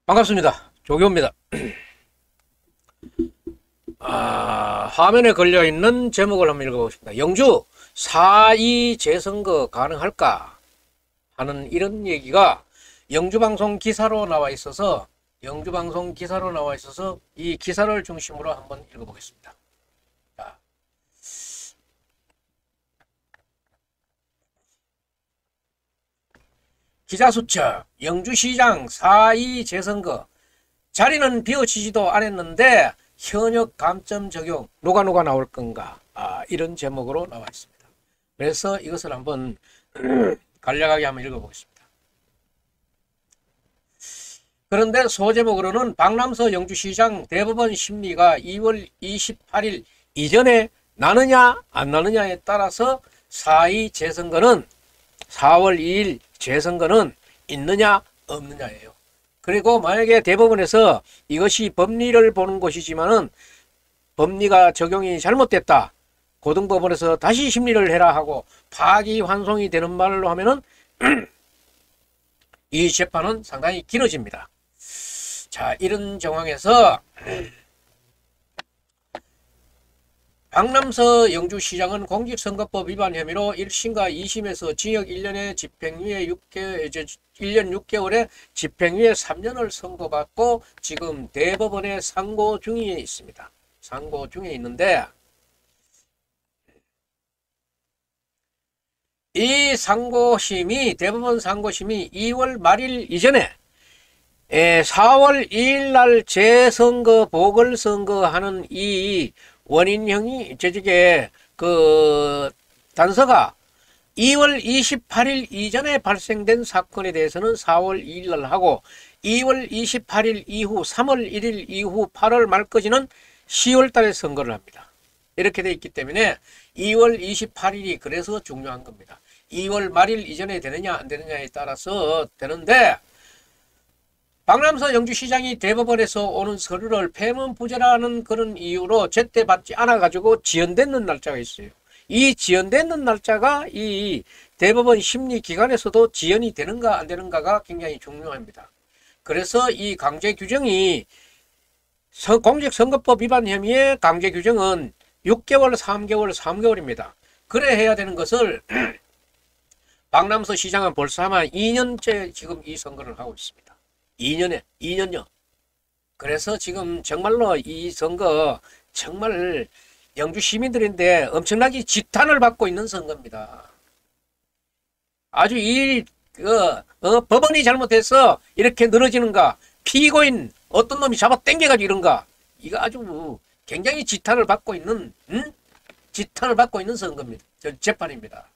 반갑습니다. 조교입니다. 화면에 걸려있는 제목을 한번 읽어보겠습니다. 영주 4.2 재선거 가능할까? 하는 이런 얘기가 영주방송 기사로 나와 있어서 이 기사를 중심으로 한번 읽어보겠습니다. 자. 기자수첩 영주시장 4.2 재선거 자리는 비워지지도 않았는데 현역 감점 적용 누가 나올 건가, 이런 제목으로 나와 있습니다. 그래서 이것을 한번 간략하게 한번 읽어보겠습니다. 그런데 소제목으로는 박남서 영주시장 대법원 심리가 2월 28일 이전에 나느냐 안 나느냐에 따라서 4.2 재선거는 4월 2일 재선거는 있느냐 없느냐예요. 그리고 만약에 대법원에서 이것이 법리를 보는 것이지만은 법리가 적용이 잘못됐다, 고등법원에서 다시 심리를 해라 하고 파기환송이 되는 말로 하면은 이 재판은 상당히 길어집니다. 자, 이런 정황에서 박남서 영주시장은 공직선거법 위반 혐의로 1심과 2심에서 징역 1년에 집행유예 1년 6개월에 집행유예 3년을 선고받고 지금 대법원에 상고 중에 있습니다. 상고 중에 있는데, 이 대법원 상고심이 2월 말일 이전에 4월 2일 날 재선거 보궐선거하는 이 원인형이 저쪽에 단서가 2월 28일 이전에 발생된 사건에 대해서는 4월 2일 날 하고 2월 28일 이후 3월 1일 이후 8월 말까지는 10월 달에 선거를 합니다. 이렇게 돼 있기 때문에 2월 28일이 그래서 중요한 겁니다. 2월 말일 이전에 되느냐 안 되느냐에 따라서 되는데, 박남서 영주시장이 대법원에서 오는 서류를 폐문부재라는 그런 이유로 제때 받지 않아 가지고 지연되는 날짜가 있어요. 이 지연되는 날짜가 이 대법원 심리기관에서도 지연이 되는가 안 되는가가 굉장히 중요합니다. 그래서 이 강제 규정이 공직선거법 위반 혐의의 강제 규정은 6개월, 3개월입니다. 그래 해야 되는 것을 박남서 시장은 벌써 아마 2년째 지금 이 선거를 하고 있습니다. 2년요. 그래서 지금 정말로 이 선거 정말 영주 시민들인데 엄청나게 지탄을 받고 있는 선거입니다. 아주 법원이 잘못해서 이렇게 늘어지는가, 피고인 어떤 놈이 잡아 당겨가지고 이런가, 이거 아주 굉장히 지탄을 받고 있는 선거입니다. 재판입니다.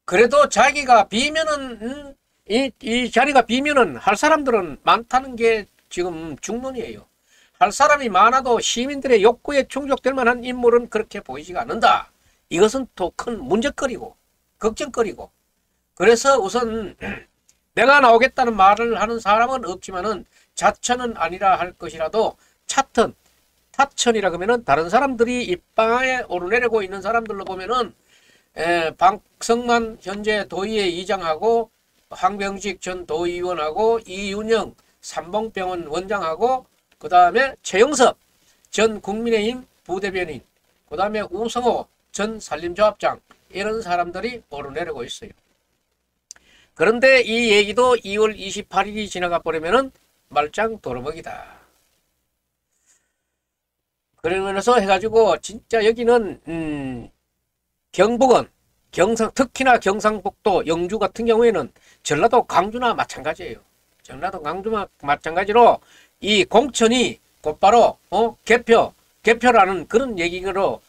그래도 자기가 비면은 이 자리가 비면은 할 사람들은 많다는 게 지금 중론이에요. 할 사람이 많아도 시민들의 욕구에 충족될 만한 인물은 그렇게 보이지가 않는다. 이것은 또 큰 문제거리고 걱정거리고, 그래서 우선 내가 나오겠다는 말을 하는 사람은 없지만은 자천은 아니라 할 것이라도 타천이라 그러면은 다른 사람들이 입방에 오르내리고 있는 사람들로 보면은 박성만 현재 도의회 이장하고 황병직 전 도의원하고 이윤영 삼봉병원 원장하고 그 다음에 최영섭 전 국민의힘 부대변인, 그 다음에 우성호 전 산림조합장, 이런 사람들이 오르내리고 있어요. 그런데 이 얘기도 2월 28일이 지나가 버리면은 말짱 도루묵이다. 그러면서 해가지고 진짜 여기는 경북은 특히나 경상북도 영주 같은 경우에는 전라도 강주나 마찬가지예요. 전라도 강주나 마찬가지로 이 공천이 곧바로 개표라는 그런 얘기로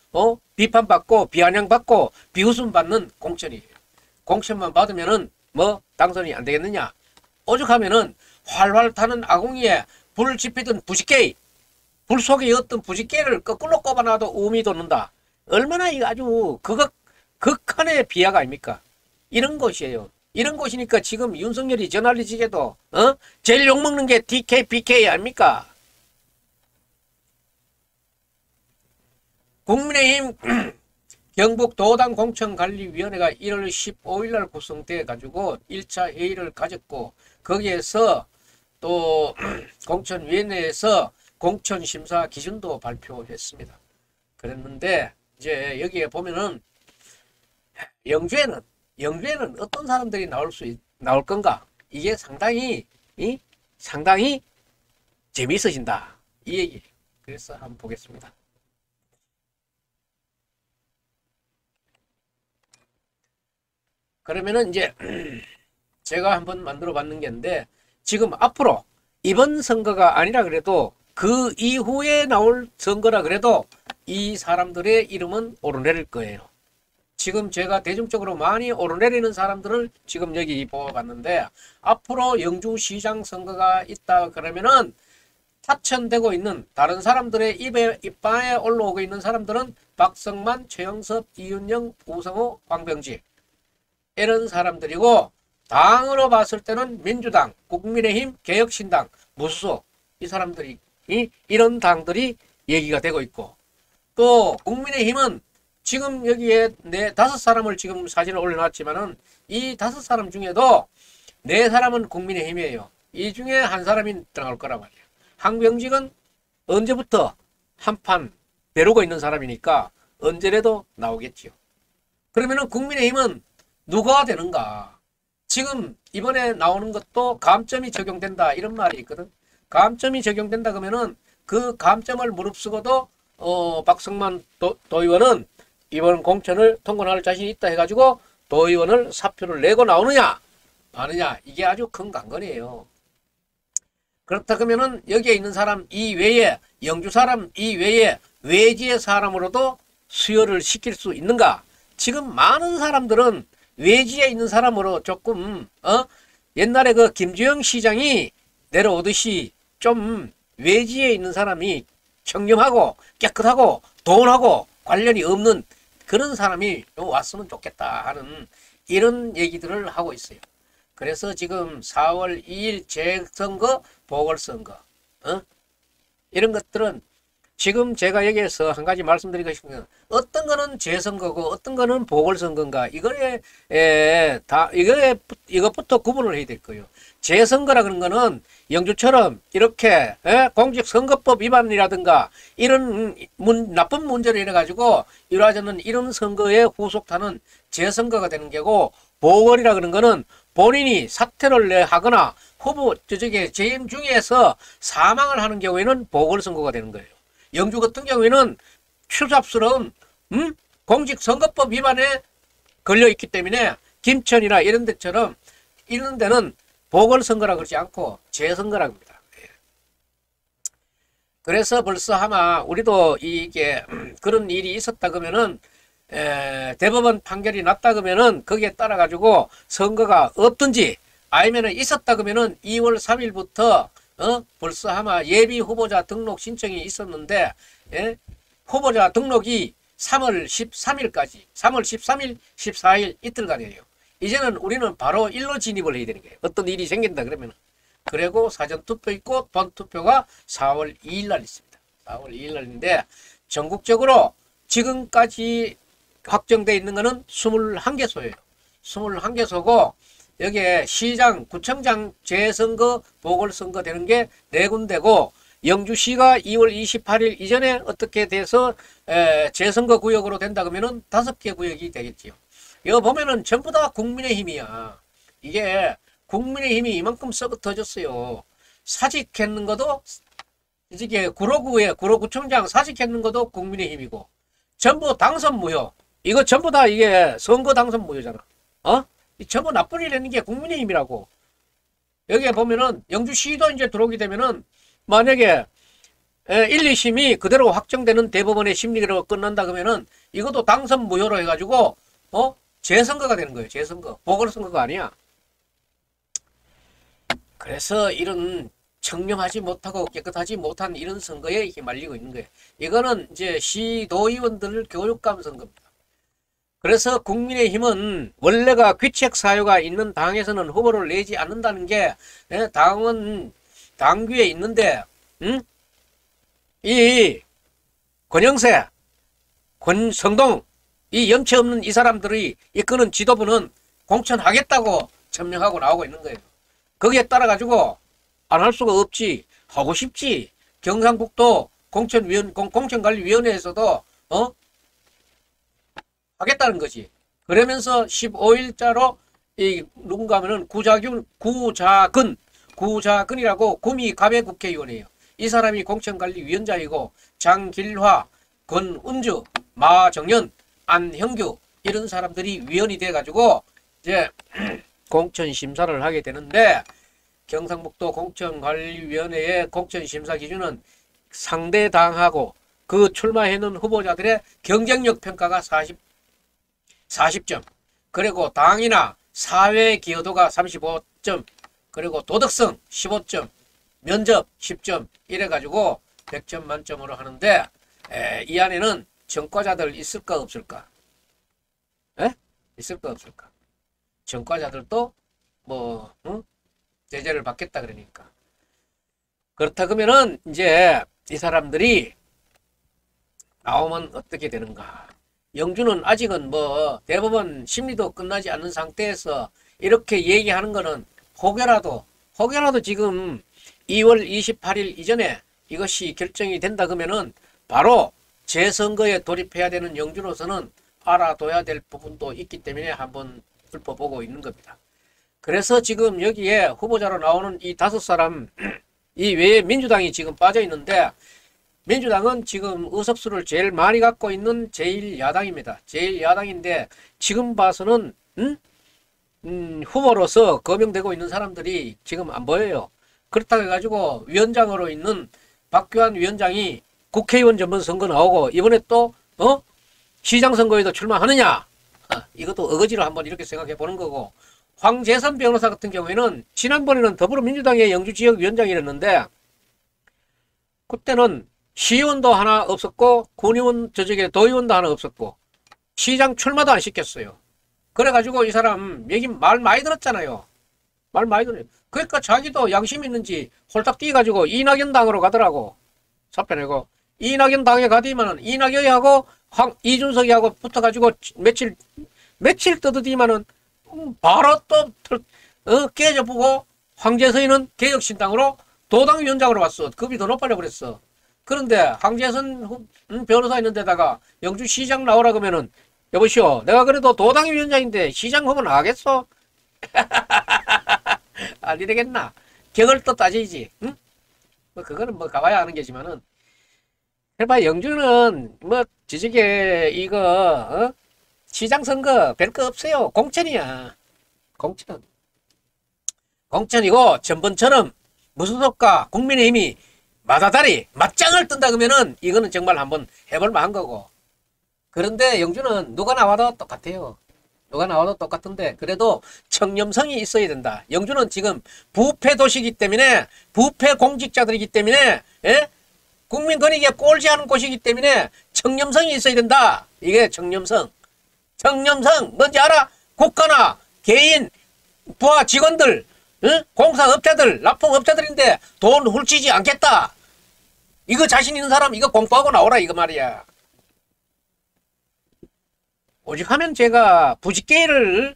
비판받고 비아냥받고 비웃음받는 공천이에요. 공천만 받으면은 당선이 안 되겠느냐? 오죽하면은 활활 타는 아궁이에 불을 지피던 부지개, 불 속에 어떤 부지개를 거꾸로 꼽아놔도 음이 돋는다. 얼마나 이거 아주 극한의 비약 아닙니까? 이런 것이에요. 이런 것이니까 지금 윤석열이 저널리지게도 제일 욕먹는 게 DK, PK 아닙니까? 국민의힘 경북도당공천관리위원회가 1월 15일 날 구성돼 가지고 1차 회의를 가졌고, 거기에서 또 공천위원회에서 공천심사 기준도 발표했습니다. 그랬는데 이제 여기에 보면은 영주에는 어떤 사람들이 나올 건가? 이게 상당히 재미있어진다. 이 얘기. 그래서 한번 보겠습니다. 그러면은 이제 제가 한번 만들어 봤는 게 있는데, 지금 앞으로 이번 선거가 아니라 그래도 그 이후에 나올 선거라 그래도 이 사람들의 이름은 오르내릴 거예요. 지금 제가 대중적으로 많이 오르내리는 사람들을 지금 여기 뽑아봤는데, 앞으로 영주시장 선거가 있다 그러면은 타천되고 있는 다른 사람들의 입방에 올라오고 있는 사람들은 박성만, 최영섭, 이윤영, 우성호, 황병지 이런 사람들이고, 당으로 봤을 때는 민주당, 국민의힘, 개혁신당, 무소속 이 사람들이 이런 당들이 얘기가 되고 있고, 또 국민의힘은 지금 여기에 5사람을 지금 사진을 올려놨지만은 이 5사람 중에도 4사람은 국민의힘이에요. 이 중에 한 사람이 들어갈 거란 말이에요. 황병직은 언제부터 한판 벼르고 있는 사람이니까 언제라도 나오겠지요. 그러면은 국민의힘은 누가 되는가? 지금 이번에 나오는 것도 감점이 적용된다 이런 말이 있거든. 감점이 적용된다 그러면은 그 감점을 무릅쓰고도 박성만 도의원은 이번 공천을 통과할 자신이 있다 해가지고 도의원을 사표를 내고 나오느냐 마느냐, 이게 아주 큰 관건이에요. 그렇다 그러면은 여기에 있는 사람 이외에, 영주 사람 이외에 외지의 사람으로도 수혈을 시킬 수 있는가? 지금 많은 사람들은 외지에 있는 사람으로 조금 옛날에 그 김주영 시장이 내려오듯이 좀 외지에 있는 사람이 청렴하고 깨끗하고 돈하고 관련이 없는 그런 사람이 왔으면 좋겠다 하는 이런 얘기들을 하고 있어요. 그래서 지금 4월 2일 재선거, 보궐선거 이런 것들은 지금 제가 여기에서 한 가지 말씀드리고 싶은 건, 어떤 거는 재선거고 어떤 거는 보궐선거인가, 이것부터 구분을 해야 될 거예요. 재선거라 그런 거는 영주처럼 이렇게 공직선거법 위반이라든가 이런 나쁜 문제를 인해가지고 이루어지는 이런 선거에 후속타는 재선거가 되는 게고, 보궐이라 그런 거는 본인이 사퇴를 하거나 후보 재임 중에서 사망을 하는 경우에는 보궐선거가 되는 거예요. 영주 같은 경우에는 추잡스러운 공직선거법 위반에 걸려있기 때문에 김천이나 이런 데처럼 이런 데는 보궐선거라 그러지 않고 재선거라고 합니다. 그래서 벌써 아마 우리도 이게 그런 일이 있었다 그러면은 대법원 판결이 났다 그러면은 거기에 따라 가지고 선거가 없든지, 아니면은 있었다 그러면은 2월 3일부터 벌써 아마 예비 후보자 등록 신청이 있었는데, 후보자 등록이 3월 13일까지, 3월 13일, 14일 이틀간이에요. 이제는 우리는 바로 일로 진입을 해야 되는 거예요. 어떤 일이 생긴다 그러면. 그리고 사전투표 있고 본투표가 4월 2일 날 있습니다. 4월 2일 날인데, 전국적으로 지금까지 확정되어 있는 거는 21개소예요. 21개소고, 여기에 시장, 구청장 재선거, 보궐선거 되는 게 4군데고, 영주시가 2월 28일 이전에 어떻게 돼서 재선거 구역으로 된다 그러면은 5개 구역이 되겠지요. 이거 보면은 전부 다 국민의힘이야. 이게 국민의힘이 이만큼 썩어 터졌어요. 사직했는 것도, 이게 구로구에 구로구청장 사직했는 것도 국민의힘이고, 전부 당선 무효. 이거 전부 다 이게 선거 당선 무효잖아. 전부 나쁜 일 했는 게 국민의힘이라고. 여기에 보면은 영주시도 이제 들어오게 되면은, 만약에 1, 2심이 그대로 확정되는 대법원의 심리로 끝난다 그러면은 이것도 당선 무효로 해가지고 재선거가 되는 거예요. 재선거. 보궐선거가 아니야. 그래서 이런 청렴하지 못하고 깨끗하지 못한 이런 선거에 휘말리고 있는 거예요. 이거는 이제 시도의원들 교육감 선거입니다. 그래서 국민의힘은 원래가 귀책 사유가 있는 당에서는 후보를 내지 않는다는 게, 당은 당규에 있는데, 이 권영세, 권성동, 이 염치 없는 이 사람들이 이끄는 지도부는 공천하겠다고 천명하고 나오고 있는 거예요. 거기에 따라 가지고 안 할 수가 없지. 하고 싶지. 경상북도 공천관리위원회에서도 하겠다는 거지. 그러면서 15일자로 이 누군가 하면은 구자근이라고 구미 가배 국회의원이에요. 이 사람이 공천관리위원장이고 장길화, 권은주, 마정연, 안형규 이런 사람들이 위원이 돼가지고 이제 공천심사를 하게 되는데 경상북도 공천관리위원회의 공천심사 기준은 상대당하고 그 출마해놓은 후보자들의 경쟁력 평가가 40점, 그리고 당이나 사회 기여도가 35점, 그리고 도덕성 15점, 면접 10점 이래가지고 100점 만점으로 하는데 이 안에는 전과자들 있을까 없을까? 에? 있을까 없을까? 전과자들도 뭐 제재를 받겠다 그러니까. 그렇다 그러면은 이제 이 사람들이 나오면 어떻게 되는가? 영주는 아직은 뭐 대법원 심리도 끝나지 않은 상태에서 이렇게 얘기하는 거는 혹여라도 지금 2월 28일 이전에 이것이 결정이 된다 그러면은 바로 재선거에 돌입해야 되는 영주로서는 알아둬야 될 부분도 있기 때문에 한번 읊어보고 있는 겁니다. 그래서 지금 여기에 후보자로 나오는 이 5사람 이 외에 민주당이 지금 빠져 있는데 민주당은 지금 의석수를 제일 많이 갖고 있는 제1야당입니다. 제1야당인데 지금 봐서는 후보로서 거명되고 있는 사람들이 지금 안 보여요. 그렇다고 해가지고 위원장으로 있는 박규환 위원장이 국회의원 전문 선거 나오고 이번에 또 시장 선거에도 출마하느냐? 이것도 어거지로 한번 이렇게 생각해 보는 거고, 황재선 변호사 같은 경우에는 지난번에는 더불어민주당의 영주지역위원장이었는데 그때는 시의원도 하나 없었고 군의원 도의원도 하나 없었고 시장 출마도 안 시켰어요. 그래가지고 이 사람 얘기 말 많이 들었잖아요. 말 많이 들어요. 그러니까 자기도 양심 있는지 홀딱 뛰어가지고 이낙연 당으로 가더라고. 사표 내고 이낙연 당에 가더니만은 이낙연이하고 이준석이하고 붙어가지고 며칠 떠드더니만은 바로 또 깨져보고 황재선이는 개혁신당으로 도당위원장으로 왔어. 급이 더 높아져 버렸어. 그런데 황재선 변호사 있는 데다가 영주시장 나오라 그러면은 여보시오, 내가 그래도 도당위원장인데 시장 후보 나가겠어? 안 되겠나? 격을 또 따지지. 응? 뭐 그거는 뭐 가봐야 하는 게지만은 해봐. 영주는 뭐 지지게 이거 시장 선거 별거 없어요. 공천이야. 공천이고 전번처럼 무소속과 국민의힘이 마다다리 맞짱을 뜬다 그러면은 이거는 정말 한번 해볼 만한 거고. 그런데 영주는 누가 나와도 똑같아요. 누가 나와도 똑같은데 그래도 청렴성이 있어야 된다. 영주는 지금 부패 도시이기 때문에, 부패 공직자들이기 때문에, 국민 권익에 꼴지 않은 곳이기 때문에 청렴성이 있어야 된다. 이게 청렴성 뭔지 알아? 국가나 개인 부하 직원들, 공사업자들, 납품업자들인데 돈 훌치지 않겠다. 이거 자신 있는 사람 이거 공부하고 나오라 이거 말이야. 오직 하면 제가 불붙이던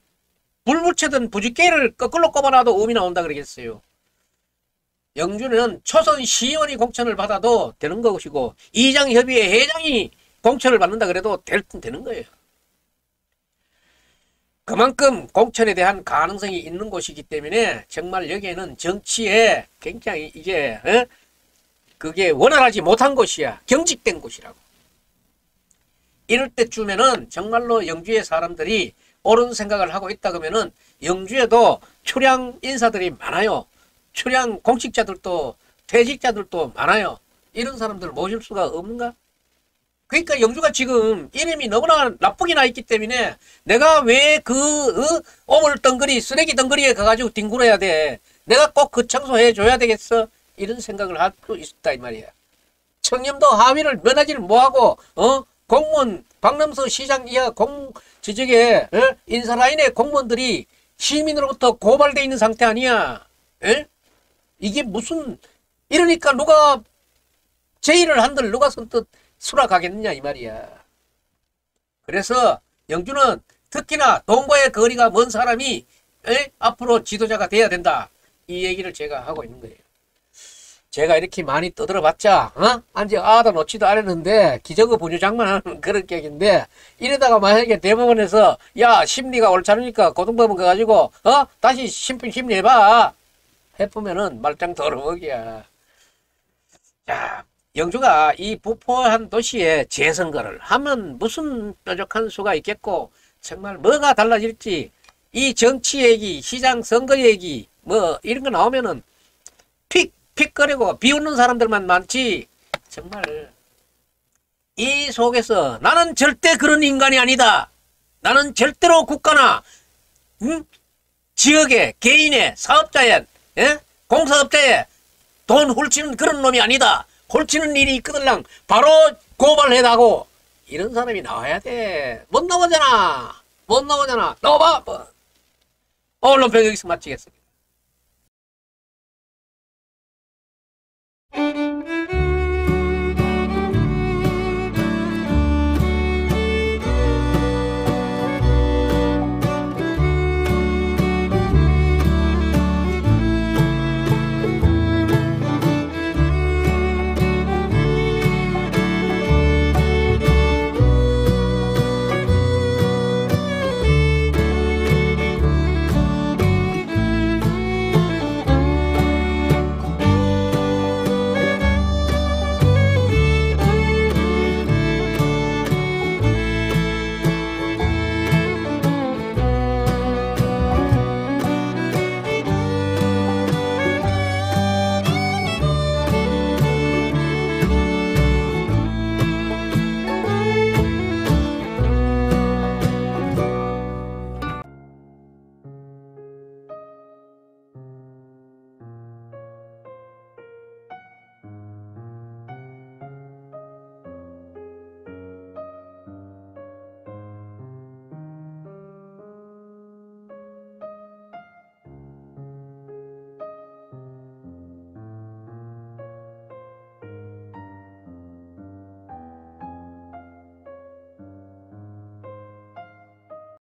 부직개를 거꾸로 꼽아놔도 음이 나온다 그러겠어요. 영주는 초선 시의원이 공천을 받아도 되는 것이고 이장협의회 회장이 공천을 받는다 그래도 되는 거예요. 그만큼 공천에 대한 가능성이 있는 곳이기 때문에 정말 여기에는 정치에 굉장히 이게 그게 원활하지 못한 곳이야. 경직된 곳이라고. 이럴 때쯤에는 정말로 영주의 사람들이 옳은 생각을 하고 있다 그러면은 영주에도 출향 인사들이 많아요. 출향 공직자들도 퇴직자들도 많아요. 이런 사람들을 모실 수가 없는가? 그러니까 영주가 지금 이름이 너무나 나쁘게 나 있기 때문에 내가 왜 오물덩거리 쓰레기 덩거리에 가가지고 뒹굴어야 돼. 내가 꼭 그 청소해 줘야 되겠어. 이런 생각을 할 수 있다 이 말이야. 청렴도 하위를 면하지를 뭐하고 공무원 박남서 시장 이하 인사라인의 공무원들이 시민으로부터 고발돼 있는 상태 아니야. 이게 무슨 이러니까 누가 제의를 한들 누가 선뜻 수락하겠느냐 이 말이야. 그래서 영주는 특히나 돈과의 거리가 먼 사람이 앞으로 지도자가 돼야 된다. 이 얘기를 제가 하고 있는 거예요. 제가 이렇게 많이 떠들어봤자, 안지 아다 놓지도 않았는데, 기저귀 분유장만 하는 그런 격인데, 이러다가 만약에 대법원에서, 야, 심리가 옳지 않으니까 고등법원 가가지고, 다시 심리해봐. 해보면은 말짱 더러먹이야. 자, 영주가 이 부포한 도시에 재선거를 하면 무슨 뾰족한 수가 있겠고, 정말 뭐가 달라질지, 이 정치 얘기, 시장 선거 얘기, 뭐, 이런 거 나오면은, 픽거리고 비웃는 사람들만 많지. 정말 이 속에서 나는 절대 그런 인간이 아니다. 나는 절대로 국가나 지역의 개인의 사업자의 공사업자의 돈 홀치는 그런 놈이 아니다. 홀치는 일이 있거들랑 바로 고발해다고 이런 사람이 나와야 돼. 못 나오잖아. 못 나오잖아. 나와봐. 뭐. 언론평 여기서 마치겠습니다.